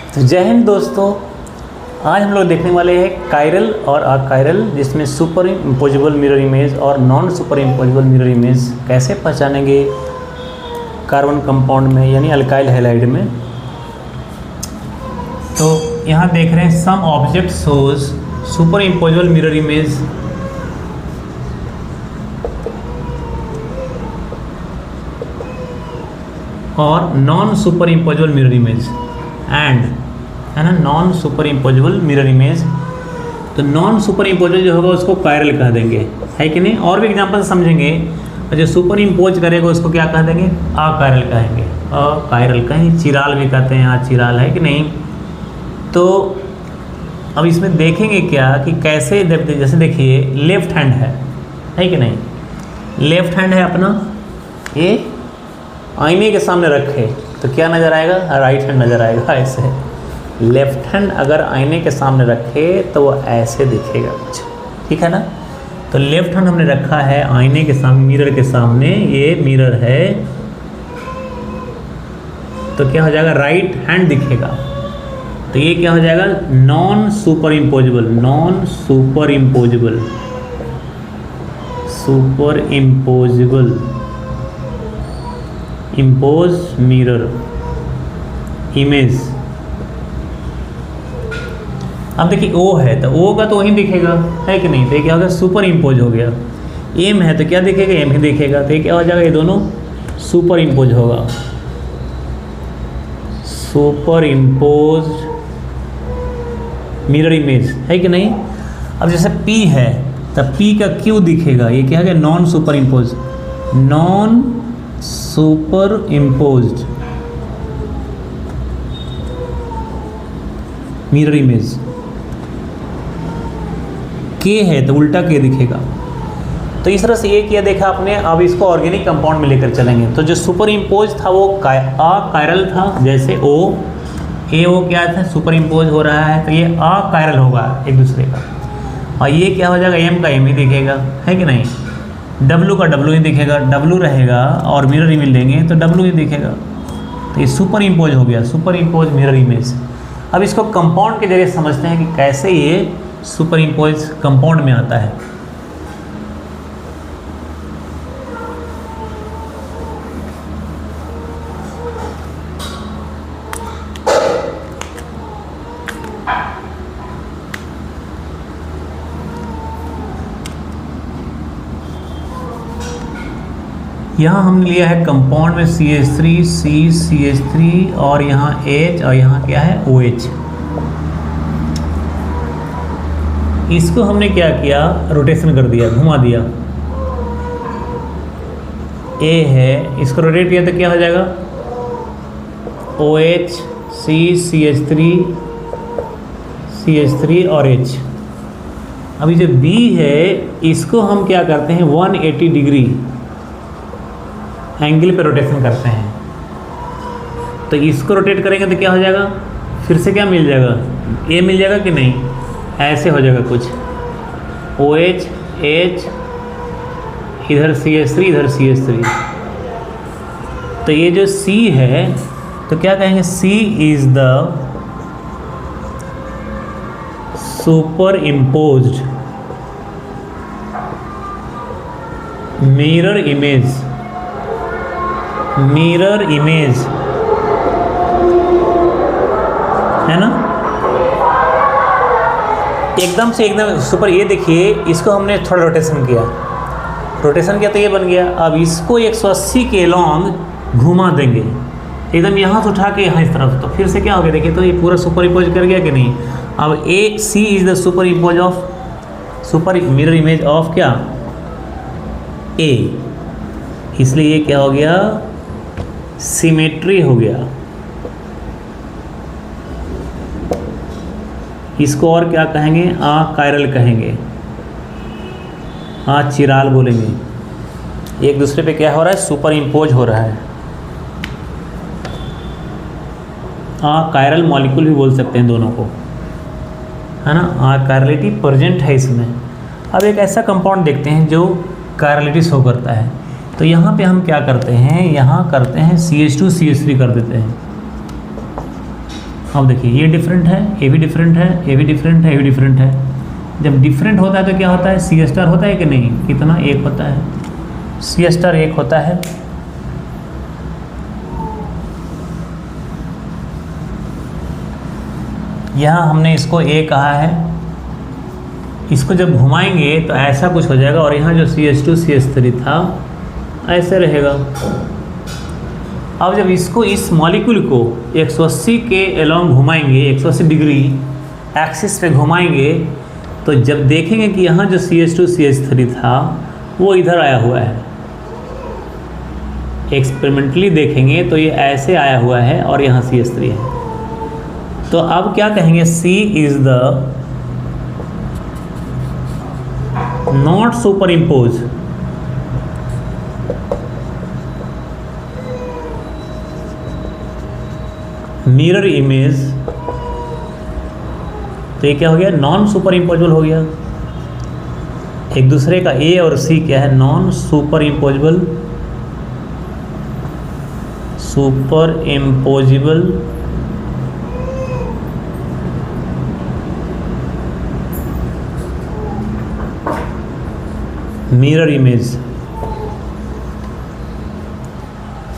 तो जय हिंद दोस्तों, आज हम लोग देखने वाले हैं कायरल और अकायरल, जिसमें सुपर इम्पोजिबल मिरर इमेज और non super imposable mirror image कैसे पहचानेंगे कार्बन कंपाउंड में यानी अल्काइल हैलाइड में। तो यहाँ देख रहे हैं some object shows super imposable mirror image और non super imposable mirror image and है ना, non super imposable mirror image. तो नॉन सुपर इम्पोजिबल जो होगा उसको कायरल कह देंगे, है कि नहीं। और भी एग्जांपल समझेंगे। जो सुपर इम्पोज करेगा उसको क्या कह देंगे, अकायरल कहेंगे। अकायरल कहीं चिराल भी कहते हैं, चिराल है कि नहीं। तो अब इसमें देखेंगे क्या कि कैसे, जैसे देखिए लेफ्ट हैंड है कि नहीं। लेफ्ट हैंड है अपना, ये आईने के सामने रखे तो क्या नज़र आएगा, राइट हैंड नज़र आएगा। ऐसे लेफ्ट हैंड अगर आईने के सामने रखे तो वो ऐसे दिखेगा कुछ, ठीक है ना। तो लेफ्ट हैंड हमने रखा है आईने के सामने, मिरर के सामने, ये मिरर है तो क्या हो जाएगा, राइट हैंड दिखेगा। तो ये क्या हो जाएगा, non super imposable, non super imposable, super imposable impose mirror image. अब देखिए ओ है तो ओ का तो वहीं दिखेगा, है कि नहीं। तो ये क्या हो गया, सुपर इम्पोज हो गया। एम है तो क्या दिखेगा, एम ही दिखेगा। तो ये क्या हो जाएगा, ये दोनों सुपर इम्पोज होगा, सुपर इम्पोज मिरर इमेज, है कि नहीं। अब जैसे पी है तब पी का क्यू दिखेगा, ये क्या है, non super impose, non super imposed mirror image. के है तो उल्टा के दिखेगा। तो इस तरह से ये किया देखा आपने। अब इसको ऑर्गेनिक कंपाउंड में लेकर चलेंगे। तो जो सुपर इम्पोज था वो अकायरल था, जैसे ओ ए ओ क्या था, सुपर इम्पोज हो रहा है तो ये अकायरल होगा एक दूसरे का। और ये क्या हो जाएगा, एम का एम ही दिखेगा, है कि नहीं। डब्लू का डब्लू ही दिखेगा, डब्लू रहेगा और मिरर इमेज लेंगे तो डब्लू ही दिखेगा। तो ये सुपर इम्पोज हो गया, सुपर इम्पोज मिरर इमेज। अब इसको कंपाउंड के जरिए समझते हैं कि कैसे ये सुपर इम्पोज कंपाउंड में आता है। यहाँ हमने लिया है कंपाउंड में CH3 CH3 और यहाँ H और यहाँ क्या है OH। इसको हमने क्या किया, रोटेशन कर दिया, घुमा दिया। A है, इसको रोटेट किया तो क्या हो जाएगा, OH CH3 और H। अभी जो B है इसको हम क्या करते हैं, 180 डिग्री एंगल पे रोटेशन करते हैं। तो इसको रोटेट करेंगे तो क्या हो जाएगा, फिर से क्या मिल जाएगा, ए मिल जाएगा कि नहीं, ऐसे हो जाएगा कुछ। OH H इधर CH3 इधर CH3। तो ये जो C है तो क्या कहेंगे, C is the super imposed mirror image, mirror image, है ना। एकदम से एकदम सुपर। ये देखिए इसको हमने थोड़ा रोटेशन किया तो ये बन गया। अब इसको 180 के लॉन्ग घुमा देंगे एकदम, यहाँ से उठा के यहाँ इस तरफ, तो फिर से क्या हो गया, देखिए तो ये पूरा सुपर इम्पोज कर गया कि नहीं। अब C is the super impose of, super mirror image of क्या, A। इसलिए ये क्या हो गया, सिमेट्री हो गया। इसको और क्या कहेंगे, अकायरल कहेंगे, चिराल बोलेंगे। एक दूसरे पे क्या हो रहा है, सुपर इम्पोज हो रहा है। अकायरल मॉलिक्यूल भी बोल सकते हैं दोनों को, है ना। अकायरलिटी प्रेजेंट है इसमें। अब एक ऐसा कंपाउंड देखते हैं जो कायरलिटी शो करता है। तो यहाँ पे हम क्या करते हैं, यहाँ करते हैं CH2 CH3 कर देते हैं। अब देखिए ये डिफरेंट है, ये भी डिफरेंट है, ये भी डिफरेंट है, ये भी डिफरेंट है। जब डिफरेंट होता है तो क्या होता है, सी स्टार होता है कि नहीं, कितना, एक होता है, सी स्टार एक होता है। यहाँ हमने इसको ए कहा है, इसको जब घुमाएंगे तो ऐसा कुछ हो जाएगा, और यहाँ जो CH2 CH3 था ऐसे रहेगा। अब जब इसको, इस मॉलिक्यूल को 180 के अलोंग घुमाएंगे, 180 डिग्री एक्सिस पे घुमाएंगे, तो जब देखेंगे कि यहाँ जो CH2 CH3 था वो इधर आया हुआ है, एक्सपेरिमेंटली देखेंगे तो ये ऐसे आया हुआ है और यहाँ CH3 है। तो अब क्या कहेंगे, C is the not super impose mirror image. तो ये क्या हो गया, नॉन सुपर इम्पोजेबल हो गया। एक दूसरे का A और C क्या है, non super imposable, super imposable mirror image.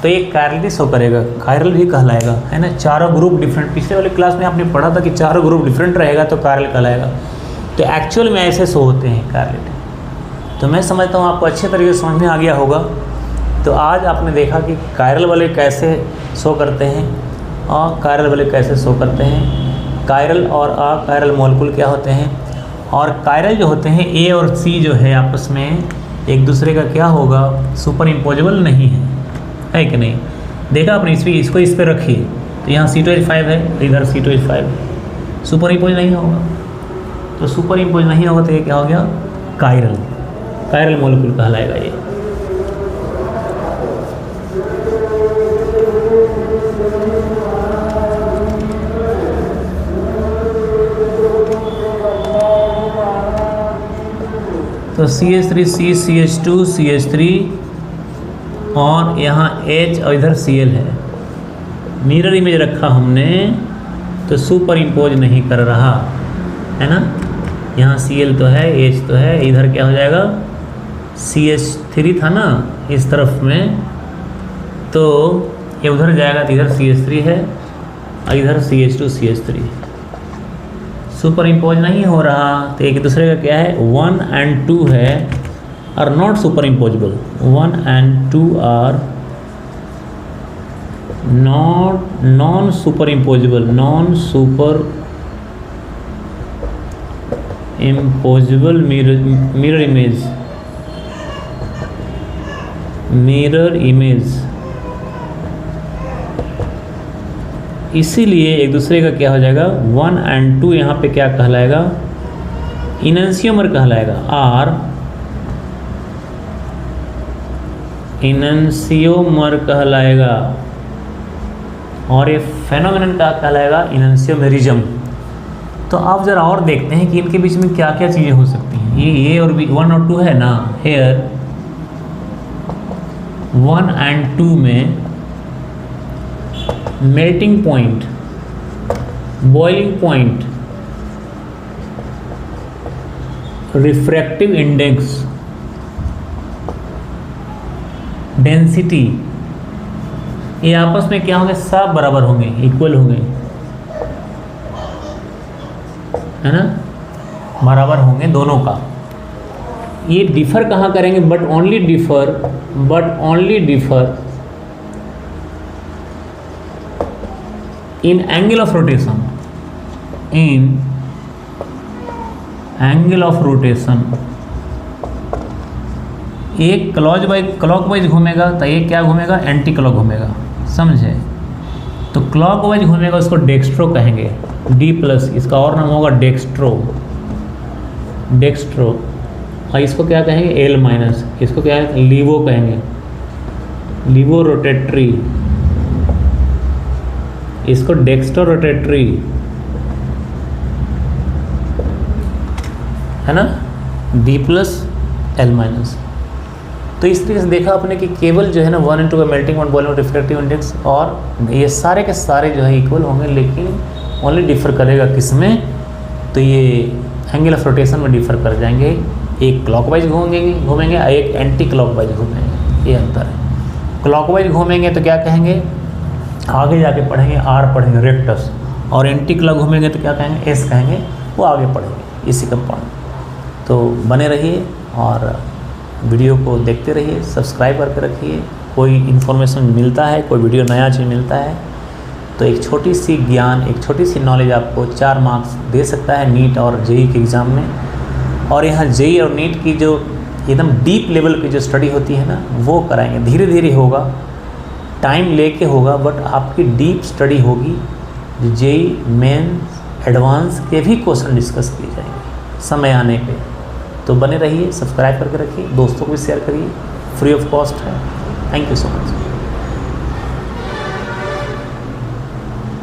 तो ये कायरलिटी शो करेगा, कायरल भी कहलाएगा, है ना। चारों ग्रुप डिफरेंट, पिछले वाले क्लास में आपने पढ़ा था कि चारों ग्रुप डिफरेंट रहेगा तो कायरल कहलाएगा। तो एक्चुअल में ऐसे शो होते हैं कायरलिटी। तो मैं समझता हूँ आपको अच्छे तरीके से समझ में आ गया होगा। तो आज आपने देखा कि कायरल वाले कैसे शो करते हैं और कायरल वाले कैसे शो करते हैं, कायरल और अकायरल मॉलिक्यूल क्या होते हैं, और कायरल जो होते हैं A और C जो है आपस में एक दूसरे का क्या होगा, सुपर इम्पोजेबल नहीं है कि नहीं। देखा आपने, इसको इस पर रखिए तो यहाँ C2H5 है, इधर C2H5, सुपर इम्पोज नहीं होगा। तो सुपर इम्पोज नहीं होगा तो ये क्या हो गया, कायरल, कायरल मॉलिक्यूल कहलाएगा ये। तो CH3 C CH2 CH3 और यहाँ H और इधर Cl है। मिरर इमेज रखा हमने तो सुपर इम्पोज नहीं कर रहा है ना। यहाँ Cl तो है, H तो है, इधर क्या हो जाएगा, CH3 था ना इस तरफ में, तो ये उधर जाएगा तो इधर CH3 है और इधर CH2 CH3। सुपर इम्पोज नहीं हो रहा तो एक दूसरे का क्या है, 1 and 2 है और not superimposable. 1 and 2 are non superimposable, non superimposable mirror image, mirror image. इसीलिए एक दूसरे का क्या हो जाएगा, 1 and 2 यहाँ पे क्या कहलाएगा, इनन्सियोमर कहलाएगा, आर इनन्सियोमर कहलाएगा, और ये फेनोमेनन का कहलाएगा इनन्सियोमेरिज्म। तो आप ज़रा और देखते हैं कि इनके बीच में क्या क्या चीज़ें हो सकती हैं। ये और भी 1 और 2 है ना, हेयर 1 and 2 में melting point, boiling point, refractive index, density, ये आपस में क्या होंगे, सब बराबर होंगे, इक्वल होंगे, है ना, बराबर होंगे दोनों का। ये डिफर कहाँ करेंगे, but only differ in angle of rotation, in angle of rotation. एक क्लॉकवाइज घूमेगा तो ये क्या घूमेगा, एंटी क्लॉक घूमेगा, समझे। तो क्लॉकवाइज घूमेगा उसको डेक्स्ट्रो कहेंगे, D+, इसका और नाम होगा डेक्स्ट्रो, और इसको क्या कहेंगे, L-, इसको क्या है, लीवो कहेंगे, लीवो रोटेटरी, इसको डेक्स्ट्रो रोटेटरी, है ना, D+, L-। तो इस तरीके से देखा आपने कि केवल जो है ना 1 and 2 का melting point, boiling, refractive index और ये सारे के सारे जो है इक्वल होंगे, लेकिन ओनली डिफ़र करेगा किस में, तो ये एंगल ऑफ रोटेशन में डिफ़र कर जाएंगे, एक क्लॉकवाइज घूमेंगे एक एंटी क्लॉकवाइज घूमेंगे, ये अंतर है। क्लॉकवाइज घूमेंगे तो क्या कहेंगे, आगे जाके पढ़ेंगे आर पढ़ेंगे रेक्टस, और एंटी क्लॉक घूमेंगे तो क्या कहेंगे एस कहेंगे, वो आगे पढ़ेंगे इसी का पॉइंट। तो बने रहिए और वीडियो को देखते रहिए, सब्सक्राइब करके रखिए। कोई इन्फॉर्मेशन मिलता है, कोई वीडियो नया चीज़ मिलता है तो एक छोटी सी ज्ञान, एक छोटी सी नॉलेज आपको 4 मार्क्स दे सकता है नीट और जेई के एग्ज़ाम में। और यहाँ जेई और नीट की जो एकदम डीप लेवल की जो स्टडी होती है ना, वो कराएंगे, धीरे धीरे होगा, टाइम लेके होगा, बट आपकी डीप स्टडी होगी। जेई मेन एडवांस के भी क्वेश्चन डिस्कस किए जाएंगे समय आने पे। तो बने रहिए, सब्सक्राइब करके रखिए, दोस्तों को भी शेयर करिए, फ्री ऑफ कॉस्ट है। Thank you so much.